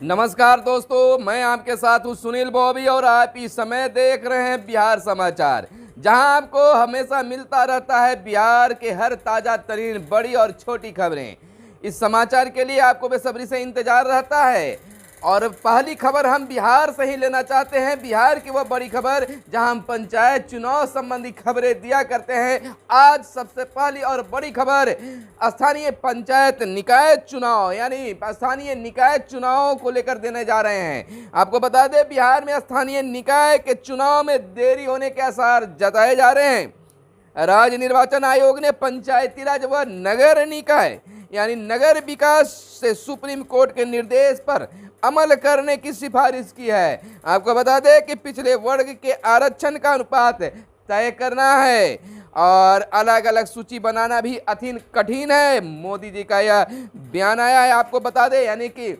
नमस्कार दोस्तों, मैं आपके साथ हूँ सुनील बॉबी और आप इस समय देख रहे हैं बिहार समाचार, जहां आपको हमेशा मिलता रहता है बिहार के हर ताज़ा तरीन बड़ी और छोटी खबरें। इस समाचार के लिए आपको बेसब्री से इंतजार रहता है और पहली खबर हम बिहार से ही लेना चाहते हैं। बिहार की वह बड़ी खबर जहां हम पंचायत चुनाव संबंधी खबरें दिया करते हैं। आज सबसे पहली और बड़ी खबर स्थानीय पंचायत निकाय चुनाव यानी स्थानीय निकाय चुनाव को लेकर देने जा रहे हैं। आपको बता दें, बिहार में स्थानीय निकाय के चुनाव में देरी होने के आसार जताए जा रहे हैं। राज्य निर्वाचन आयोग ने पंचायती राज व नगर निकाय यानी नगर विकास से सुप्रीम कोर्ट के निर्देश पर अमल करने की सिफारिश की है। आपको बता दें कि पिछले वर्ग के आरक्षण का अनुपात तय करना है और अलग अलग सूची बनाना भी अति कठिन है। मोदी जी का यह बयान आया है। आपको बता दें, यानी कि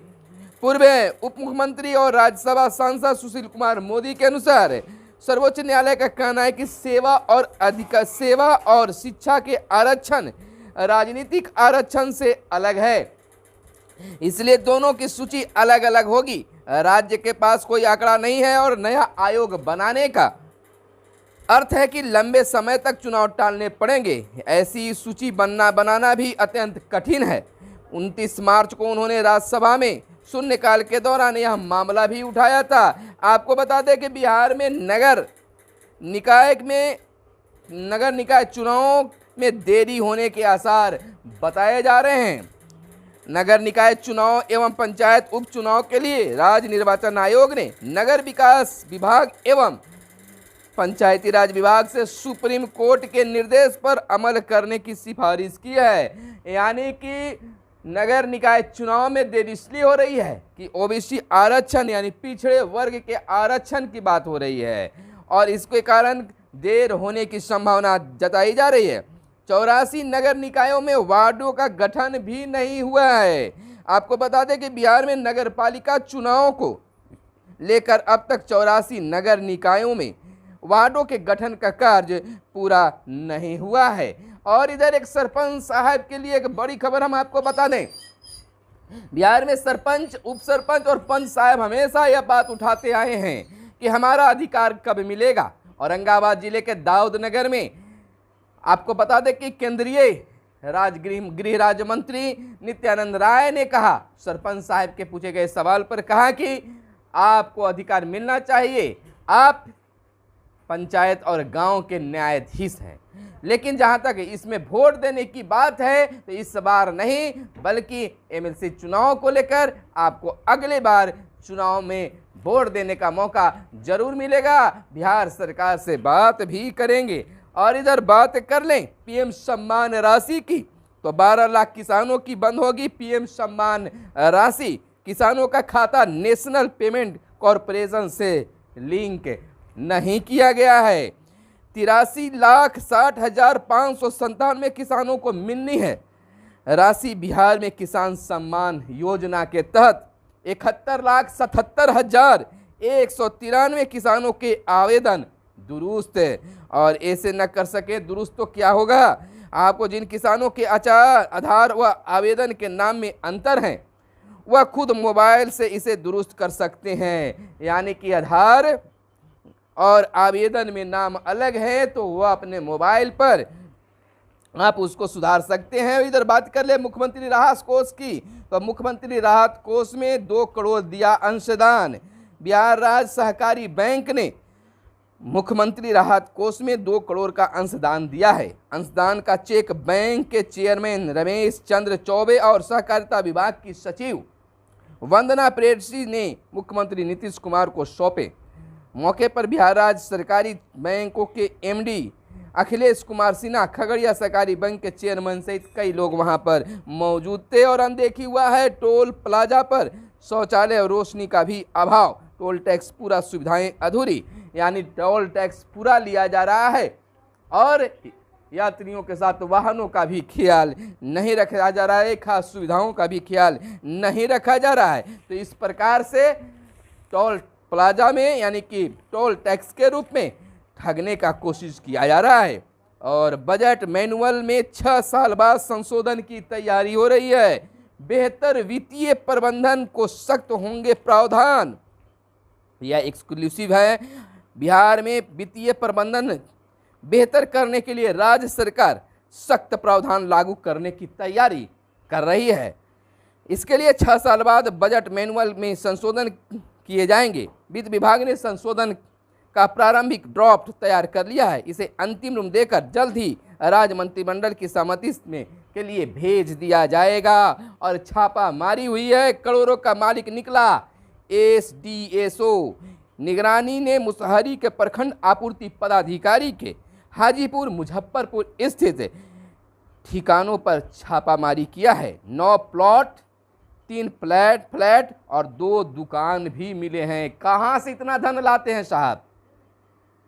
पूर्व उप मुख्यमंत्री और राज्यसभा सांसद सुशील कुमार मोदी के अनुसार सर्वोच्च न्यायालय का कहना है कि सेवा और शिक्षा के आरक्षण राजनीतिक आरक्षण से अलग है, इसलिए दोनों की सूची अलग अलग होगी। राज्य के पास कोई आंकड़ा नहीं है और नया आयोग बनाने का अर्थ है कि लंबे समय तक चुनाव टालने पड़ेंगे। ऐसी सूची बनाना भी अत्यंत कठिन है। 29 मार्च को उन्होंने राज्यसभा में शून्यकाल के दौरान यह मामला भी उठाया था। आपको बता दें कि बिहार में नगर निकाय चुनाव में देरी होने के आसार बताए जा रहे हैं। नगर निकाय चुनाव एवं पंचायत उपचुनाव के लिए राज्य निर्वाचन आयोग ने नगर विकास विभाग एवं पंचायती राज विभाग से सुप्रीम कोर्ट के निर्देश पर अमल करने की सिफारिश की है। यानी कि नगर निकाय चुनाव में देरी इसलिए हो रही है कि ओबीसी आरक्षण यानी पिछड़े वर्ग के आरक्षण की बात हो रही है और इसके कारण देर होने की संभावना जताई जा रही है। 84 नगर निकायों में वार्डों का गठन भी नहीं हुआ है। आपको बता दें कि बिहार में नगर पालिका चुनाव को लेकर अब तक 84 नगर निकायों में वार्डों के गठन का कार्य पूरा नहीं हुआ है। और इधर एक सरपंच साहब के लिए एक बड़ी खबर हम आपको बता दें। बिहार में सरपंच, उप सरपंच और पंच साहब हमेशा यह बात उठाते आए हैं कि हमारा अधिकार कब मिलेगा। औरंगाबाद जिले के दाऊदनगर में आपको बता दें कि केंद्रीय गृह राज्य मंत्री नित्यानंद राय ने कहा, सरपंच साहब के पूछे गए सवाल पर कहा कि आपको अधिकार मिलना चाहिए, आप पंचायत और गांव के न्यायाधीश हैं। लेकिन जहां तक इसमें वोट देने की बात है तो इस बार नहीं, बल्कि एमएलसी चुनाव को लेकर आपको अगले बार चुनाव में वोट देने का मौका जरूर मिलेगा। बिहार सरकार से बात भी करेंगे। और इधर बात कर लें पीएम सम्मान राशि की, तो 12 लाख किसानों की बंद होगी पीएम सम्मान राशि। किसानों का खाता नेशनल पेमेंट कॉरपोरेशन से लिंक नहीं किया गया है। 83,60,597 किसानों को मिलनी है राशि। बिहार में किसान सम्मान योजना के तहत 71,77,193 किसानों के आवेदन दुरुस्त है। और ऐसे न कर सके दुरुस्त तो क्या होगा। आपको जिन किसानों के आधार व आवेदन के नाम में अंतर हैं, वह खुद मोबाइल से इसे दुरुस्त कर सकते हैं। यानी कि आधार और आवेदन में नाम अलग है तो वह अपने मोबाइल पर आप उसको सुधार सकते हैं। इधर बात कर ले मुख्यमंत्री राहत कोष की, तो मुख्यमंत्री राहत कोष में 2 करोड़ दिया अंशदान। बिहार राज्य सहकारी बैंक ने मुख्यमंत्री राहत कोष में 2 करोड़ का अंशदान दिया है। अंशदान का चेक बैंक के चेयरमैन रमेश चंद्र चौबे और सहकारिता विभाग की सचिव वंदना प्रेयसी ने मुख्यमंत्री नीतीश कुमार को सौंपे। मौके पर बिहार राज्य सरकारी बैंकों के एमडी अखिलेश कुमार सिन्हा, खगड़िया सहकारी बैंक के चेयरमैन सहित कई लोग वहां पर मौजूद थे। और अनदेखी हुआ है टोल प्लाजा पर शौचालय और रोशनी का भी अभाव। टोल टैक्स पूरा सुविधाएं अधूरी, यानी टोल टैक्स पूरा लिया जा रहा है और यात्रियों के साथ वाहनों का भी ख्याल नहीं रखा जा रहा है, खास सुविधाओं का भी ख्याल नहीं रखा जा रहा है। तो इस प्रकार से टोल प्लाजा में यानी कि टोल टैक्स के रूप में ठगने का कोशिश किया जा रहा है। और बजट मैनुअल में 6 साल बाद संशोधन की तैयारी हो रही है। बेहतर वित्तीय प्रबंधन को सख्त होंगे प्रावधान। यह एक्सक्लूसिव है। बिहार में वित्तीय प्रबंधन बेहतर करने के लिए राज्य सरकार सख्त प्रावधान लागू करने की तैयारी कर रही है। इसके लिए 6 साल बाद बजट मैनुअल में संशोधन किए जाएंगे। वित्त विभाग ने संशोधन का प्रारंभिक ड्राफ्ट तैयार कर लिया है। इसे अंतिम रूप देकर जल्द ही राज्य मंत्रिमंडल की सहमति में के लिए भेज दिया जाएगा। और छापा मारी हुई है, करोड़ों का मालिक निकला। एसडीएसओ निगरानी ने मुसहरी के प्रखंड आपूर्ति पदाधिकारी के हाजीपुर मुजफ्फरपुर स्थित ठिकानों पर छापामारी किया है। 9 प्लॉट, 3 फ्लैट और 2 दुकान भी मिले हैं। कहाँ से इतना धन लाते हैं साहब?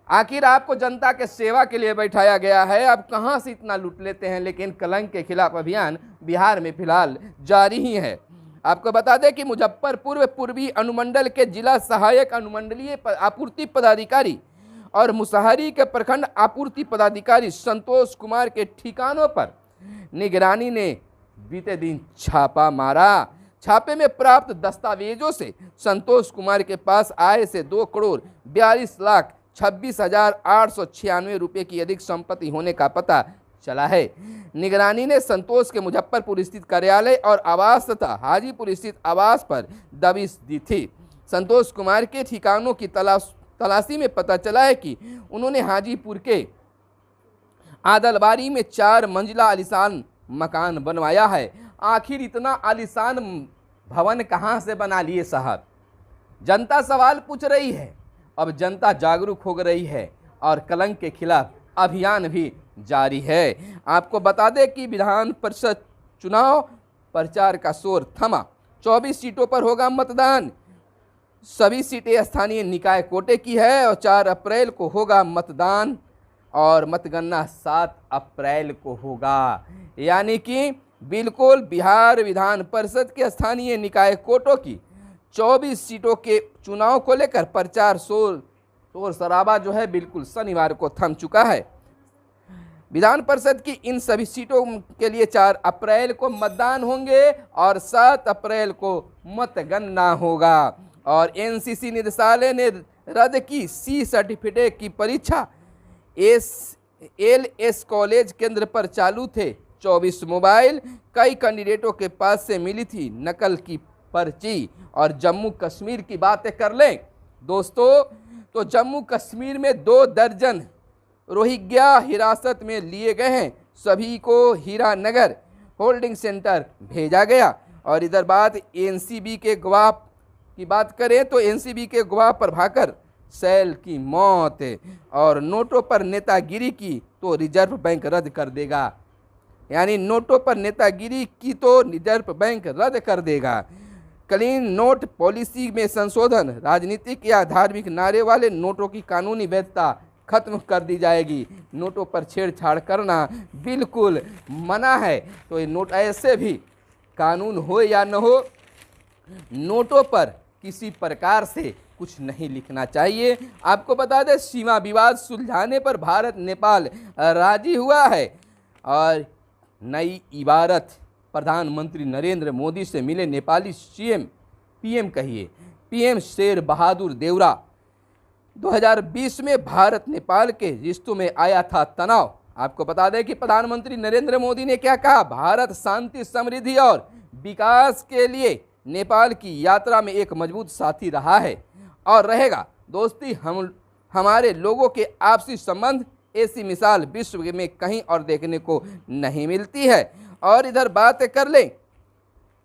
आखिर आपको जनता के सेवा के लिए बैठाया गया है, आप कहाँ से इतना लूट लेते हैं? लेकिन कलंक के खिलाफ अभियान बिहार में फिलहाल जारी ही है। आपको बता दें कि मुजफ्फरपुर पूर्वी अनुमंडल के जिला सहायक अनुमंडलीय आपूर्ति पदाधिकारी और मुसहरी के प्रखंड आपूर्ति पदाधिकारी संतोष कुमार के ठिकानों पर निगरानी ने बीते दिन छापा मारा। छापे में प्राप्त दस्तावेजों से संतोष कुमार के पास आय से 2,42,26,896 रुपये की अधिक संपत्ति होने का पता चला है। निगरानी ने संतोष के मुजफ्फरपुर स्थित कार्यालय और आवास तथा हाजीपुर स्थित आवास पर दबिश दी थी। संतोष कुमार के ठिकानों की तलाशी में पता चला है कि उन्होंने हाजीपुर के आदलबारी में 4 मंजिला आलीशान मकान बनवाया है। आखिर इतना आलीशान भवन कहाँ से बना लिए साहब? जनता सवाल पूछ रही है। अब जनता जागरूक हो रही है और कलंक के खिलाफ अभियान भी जारी है। आपको बता दें कि विधान परिषद चुनाव प्रचार का शोर थमा। 24 सीटों पर होगा मतदान। सभी सीटें स्थानीय निकाय कोटे की है और 4 अप्रैल को होगा मतदान और मतगणना 7 अप्रैल को होगा। यानी कि बिल्कुल बिहार विधान परिषद के स्थानीय निकाय कोटों की 24 सीटों के चुनाव को लेकर प्रचार शोर शराबा जो है बिल्कुल शनिवार को थम चुका है। विधान परिषद की इन सभी सीटों के लिए 4 अप्रैल को मतदान होंगे और 7 अप्रैल को मतगणना होगा। और एनसीसी निदेशालय ने रद्द की सी सर्टिफिकेट की परीक्षा। एलएस कॉलेज केंद्र पर चालू थे 24 मोबाइल। कई कैंडिडेटों के पास से मिली थी नकल की पर्ची। और जम्मू कश्मीर की बातें कर लें दोस्तों, तो जम्मू कश्मीर में 2 दर्जन रोहिंग्या हिरासत में लिए गए हैं। सभी को हीरानगर होल्डिंग सेंटर भेजा गया। और इधर बात एनसीबी के गवाह की बात करें तो एनसीबी के गवाह प्रभाकर सैल की मौत और नोटों पर नेतागिरी की तो रिजर्व बैंक रद्द कर देगा। यानी नोटों पर नेतागिरी की तो रिजर्व बैंक रद्द कर देगा। क्लीन नोट पॉलिसी में संशोधन। राजनीतिक या धार्मिक नारे वाले नोटों की कानूनी वैधता खत्म कर दी जाएगी। नोटों पर छेड़छाड़ करना बिल्कुल मना है। तो ये नोट ऐसे भी कानून हो या न हो, नोटों पर किसी प्रकार से कुछ नहीं लिखना चाहिए। आपको बता दें सीमा विवाद सुलझाने पर भारत नेपाल राजी हुआ है। और नई इबारत प्रधानमंत्री नरेंद्र मोदी से मिले नेपाली पीएम शेर बहादुर देउरा। 2020 में भारत नेपाल के रिश्तों में आया था तनाव। आपको बता दें कि प्रधानमंत्री नरेंद्र मोदी ने क्या कहा? भारत शांति, समृद्धि और विकास के लिए नेपाल की यात्रा में एक मजबूत साथी रहा है और रहेगा। दोस्ती हमारे लोगों के आपसी संबंध, ऐसी मिसाल विश्व में कहीं और देखने को नहीं मिलती है। और इधर बात कर लें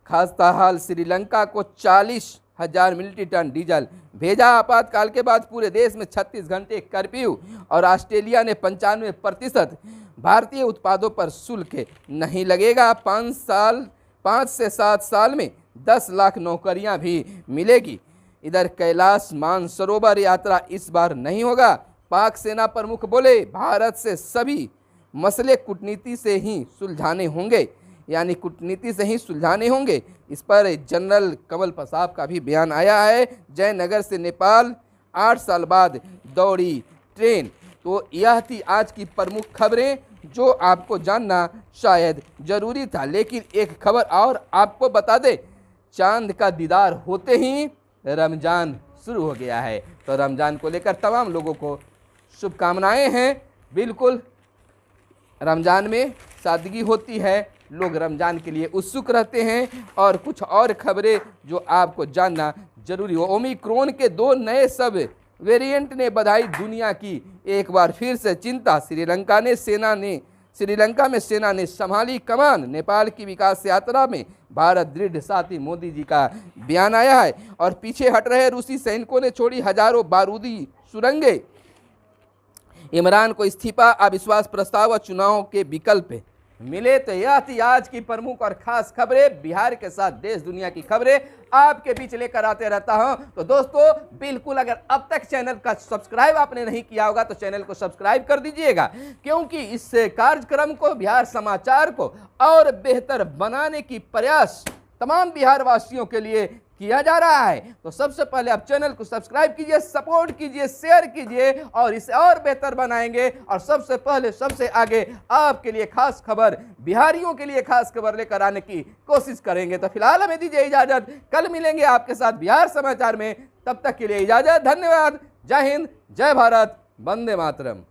खास्ता हाल, श्रीलंका को 40,000 मीट्रिक टन डीजल भेजा। आपातकाल के बाद पूरे देश में 36 घंटे कर्फ्यू। और ऑस्ट्रेलिया ने 95% भारतीय उत्पादों पर शुल्क नहीं लगेगा। 5 से 7 साल में 10 लाख नौकरियां भी मिलेगी। इधर कैलाश मानसरोवर यात्रा इस बार नहीं होगा। पाक सेना प्रमुख बोले भारत से सभी मसले कूटनीति से ही सुलझाने होंगे। यानी कूटनीति से ही सुलझाने होंगे। इस पर जनरल कमल प्रसाद का भी बयान आया है। जयनगर से नेपाल 8 साल बाद दौड़ी ट्रेन। तो यह थी आज की प्रमुख खबरें। जो आपको जानना शायद जरूरी था। लेकिन एक खबर और आपको बता दे, चांद का दीदार होते ही रमज़ान शुरू हो गया है। तो रमज़ान को लेकर तमाम लोगों को शुभकामनाएं हैं। बिल्कुल रमज़ान में सादगी होती है, लोग रमज़ान के लिए उत्सुक रहते हैं। और कुछ और खबरें जो आपको जानना जरूरी हो, ओमिक्रॉन के 2 नए सब वेरिएंट ने बढ़ाई दुनिया की एक बार फिर से चिंता। श्रीलंका में सेना ने संभाली कमान। नेपाल की विकास यात्रा में भारत दृढ़ साथी, मोदी जी का बयान आया है। और पीछे हट रहे रूसी सैनिकों ने छोड़ी हजारों बारूदी सुरंगें। इमरान को इस्तीफा, अविश्वास प्रस्ताव और चुनाव के विकल्प मिले। तो यह थी आज की प्रमुख और खास खबरें। बिहार के साथ देश दुनिया की खबरें आपके बीच लेकर आते रहता हूं। तो दोस्तों बिल्कुल, अगर अब तक चैनल का सब्सक्राइब आपने नहीं किया होगा तो चैनल को सब्सक्राइब कर दीजिएगा, क्योंकि इस कार्यक्रम को, बिहार समाचार को और बेहतर बनाने की प्रयास तमाम बिहार वासियों के लिए किया जा रहा है। तो सबसे पहले आप चैनल को सब्सक्राइब कीजिए, सपोर्ट कीजिए, शेयर कीजिए और इसे और बेहतर बनाएंगे। और सबसे पहले, सबसे आगे आपके लिए खास खबर, बिहारियों के लिए खास खबर लेकर आने की कोशिश करेंगे। तो फिलहाल हमें दीजिए इजाजत, कल मिलेंगे आपके साथ बिहार समाचार में। तब तक के लिए इजाजत, धन्यवाद। जय हिंद, जय भारत, वंदे मातरम।